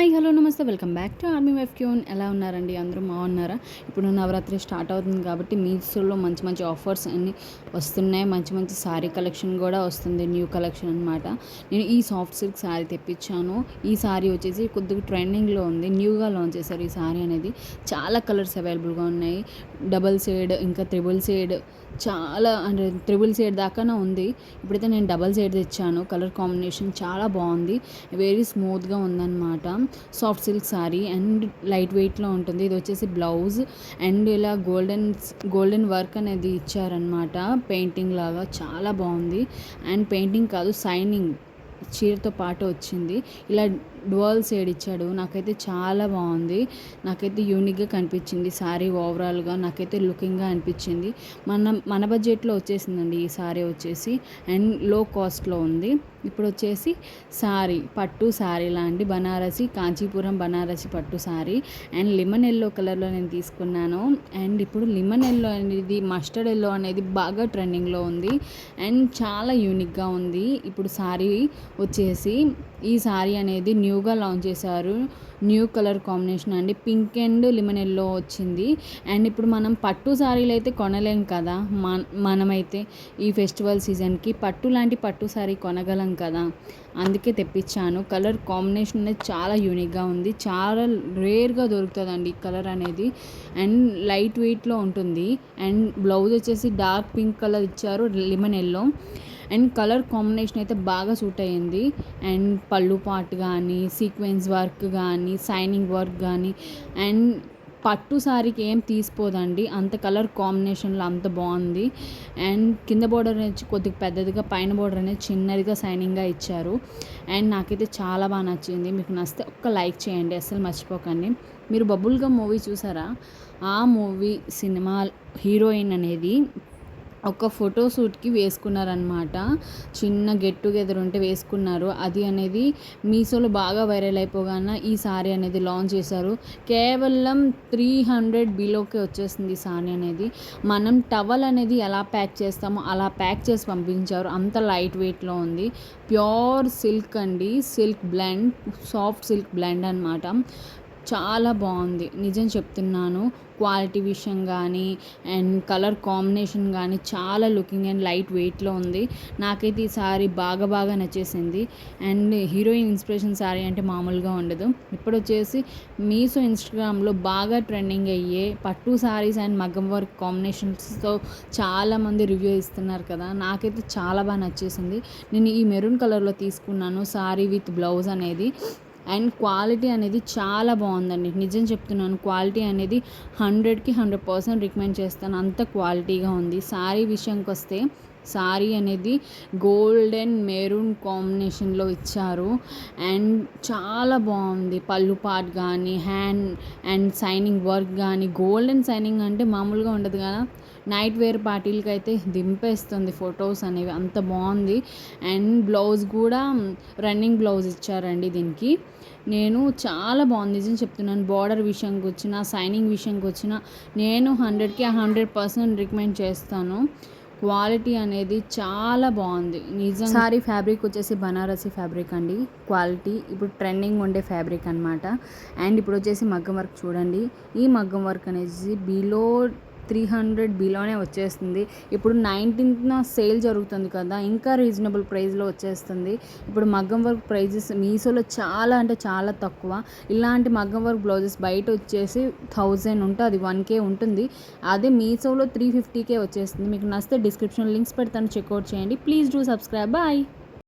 Hi hello నమస్తే welcome back to army wife క్యూన్. ఎలా ఉన్నారండి? అందరూ బాగున్నారా? ఇప్పుడు నవరాత్రి స్టార్ట్ అవుతుంది కాబట్టి మీషోలో మంచి మంచి ఆఫర్స్ అన్నీ వస్తున్నాయి. మంచి మంచి శారీ కలెక్షన్ కూడా వస్తుంది, న్యూ కలెక్షన్ అనమాట. నేను ఈ సాఫ్ట్ సిల్క్ శారీ తెప్పించాను. ఈ శారీ వచ్చేసి కొద్దిగా ట్రెండింగ్లో ఉంది, న్యూగా లాంచ్ చేశారు ఈ శారీ అనేది. చాలా కలర్స్ అవైలబుల్గా ఉన్నాయి, డబల్ షేడ్ ఇంకా త్రిబుల్ షేడ్, చాలా అంటే త్రిబుల్ షేడ్ దాకానే ఉంది. ఇప్పుడైతే నేను డబల్ షేడ్ తెచ్చాను. కలర్ కాంబినేషన్ చాలా బాగుంది, వెరీ స్మూత్గా ఉందన్నమాట. Soft silk sari and light వెయిట్లో ఉంటుంది. ఇది వచ్చేసి బ్లౌజ్ అండ్ ఇలా గోల్డెన్ వర్క్ అనేది ఇచ్చారనమాట, పెయింటింగ్ లాగా. చాలా బాగుంది. అండ్ పెయింటింగ్ కాదు, సైనింగ్ చీరతో పాటు వచ్చింది. ఇలా డ్యువల్ షేడ్ ఇచ్చాడు. నాకైతే చాలా బాగుంది, నాకైతే యూనిక్గా కనిపించింది శారీ. ఓవరాల్గా నాకైతే లుకింగ్గా అనిపించింది. మన బడ్జెట్లో వచ్చేసిందండి ఈ శారీ వచ్చేసి, అండ్ లో కాస్ట్లో ఉంది. ఇప్పుడు వచ్చేసి శారీ పట్టు శారీ లాంటి బనారసి, కాంచీపురం బనారసి పట్టు శారీ అండ్ లెమన్ ఎల్లో కలర్లో నేను తీసుకున్నాను. అండ్ ఇప్పుడు లెమన్ ఎల్లో అనేది, మస్టర్డ్ ఎల్లో అనేది బాగా ట్రెండింగ్లో ఉంది అండ్ చాలా యూనిక్గా ఉంది. ఇప్పుడు శారీ వచ్చేసి, ఈ శారీ అనేది న్యూగా లాంచ్ చేశారు. న్యూ కలర్ కాంబినేషన్ అండి, పింక్ అండ్ లెమన్ ఎల్లో వచ్చింది. అండ్ ఇప్పుడు మనం పట్టు శారీలు అయితే కొనలేం కదా, మనమైతే ఈ ఫెస్టివల్ సీజన్కి పట్టు లాంటి పట్టు శారీ కొనగలం కదా, అందుకే తెప్పించాను. కలర్ కాంబినేషన్ అనేది చాలా యూనిక్గా ఉంది, చాలా రేర్గా దొరుకుతుందండి ఈ కలర్ అనేది. అండ్ లైట్ వెయిట్లో ఉంటుంది. అండ్ బ్లౌజ్ వచ్చేసి డార్క్ పింక్ కలర్ ఇచ్చారు, lemon yellow. And colour combination అయితే బాగా సూట్ అయ్యింది. అండ్ పళ్ళు పాట్ కానీ, సీక్వెన్స్ వర్క్ కానీ, సైనింగ్ వర్క్ కానీ, అండ్ పట్టు శారీకి ఏం తీసిపోదండి, అంత కలర్ కాంబినేషన్లో అంత బాగుంది. అండ్ కింద బోర్డర్ అనేది కొద్దిగా పెద్దదిగా, పైన బోర్డర్ అనేది చిన్నదిగా సైనింగ్గా ఇచ్చారు. అండ్ నాకైతే చాలా బాగా నచ్చింది. మీకు నచ్చితే ఒక్క లైక్ చేయండి, అస్సలు మర్చిపోకండి. మీరు బబుల్ గమ్ మూవీ చూసారా? ఆ మూవీ సినిమా హీరోయిన్ అనేది ఒక ఫోటో షూట్కి వేసుకున్నారనమాట. చిన్న గెట్ టుగెదర్ ఉంటే వేసుకున్నారు. అది అనేది మీషోలో బాగా వైరల్ అయిపోగానే ఈ శారీ అనేది లాంచ్ చేశారు. కేవలం 300 బిలోకే వచ్చేసింది ఈ శారీ అనేది. మనం టవల్ అనేది ఎలా ప్యాక్ చేస్తామో అలా ప్యాక్ చేసి పంపించారు, అంత లైట్ వెయిట్లో ఉంది. ప్యూర్ సిల్క్ అండి, silk blend, soft silk blend అనమాట. చాలా బాగుంది, నిజం చెప్తున్నాను. క్వాలిటీ విషయం కానీ అండ్ కలర్ కాంబినేషన్ కానీ చాలా లుకింగ్ అండ్ లైట్ వెయిట్లో ఉంది. నాకైతే ఈ శారీ బాగా నచ్చేసింది. అండ్ హీరోయిన్ ఇన్స్పిరేషన్ శారీ అంటే మామూలుగా ఉండదు. ఇప్పుడు వచ్చేసి మీషో ఇన్స్టాగ్రామ్లో బాగా ట్రెండింగ్ అయ్యే పట్టు శారీస్ అండ్ మగ్గం వర్క్ కాంబినేషన్స్తో చాలామంది రివ్యూ ఇస్తున్నారు కదా, నాకైతే చాలా బాగా నచ్చేసింది. నేను ఈ మెరూన్ కలర్లో తీసుకున్నాను శారీ విత్ బ్లౌజ్ అనేది. అండ్ క్వాలిటీ అనేది చాలా బాగుందండి, నిజం చెప్తున్నాను. క్వాలిటీ అనేది 100కి 100% రికమెండ్ చేస్తాను, అంత క్వాలిటీగా ఉంది. శారీ విషయానికి వస్తే, శారీ అనేది గోల్డెన్ మెరూన్ కాంబినేషన్లో ఇచ్చారు అండ్ చాలా బాగుంది. పళ్ళు పాట్ కానీ, హ్యాండ్ అండ్ సైనింగ్ వర్క్ కానీ, గోల్డెన్ సైనింగ్ అంటే మామూలుగా ఉండదు కదా, నైట్ వేర్ పార్టీలకి అయితే దింపేస్తుంది ఫొటోస్ అనేవి, అంత బాగుంది. అండ్ బ్లౌజ్ కూడా రన్నింగ్ బ్లౌజ్ ఇచ్చారండి దీనికి. నేను చాలా బాగుంది, నిజం చెప్తున్నాను. బార్డర్ విషయానికి వచ్చిన, సైనింగ్ విషయానికి వచ్చిన, నేను 100కి 100% రికమెండ్ చేస్తాను. క్వాలిటీ అనేది చాలా బాగుంది నిజం. సారీ ఫ్యాబ్రిక్ వచ్చేసి బనారసి ఫ్యాబ్రిక్ అండి. క్వాలిటీ ఇప్పుడు ట్రెండింగ్ ఉండే ఫ్యాబ్రిక్ అనమాట. అండ్ ఇప్పుడు వచ్చేసి మగ్గం వర్క్ చూడండి. ఈ మగ్గం వర్క్ అనేది బిలో 300 బిలోనే వచ్చేస్తుంది. ఇప్పుడు 19th సేల్ జరుగుతుంది కదా, ఇంకా రీజనబుల్ ప్రైస్లో వచ్చేస్తుంది. ఇప్పుడు మగ్గం వర్క్ ప్రైజెస్ మీషోలో చాలా అంటే చాలా తక్కువ. ఇలాంటి మగ్గం వర్క్ బ్లౌజెస్ బయట వచ్చేసి 1000 ఉంటుంది, 1K ఉంటుంది. అదే మీషోలో 350కే వచ్చేస్తుంది. మీకు నచ్చితే డిస్క్రిప్షన్ లింక్స్ పెడతాను, చెక్అవుట్ చేయండి. Please do subscribe. బాయ్.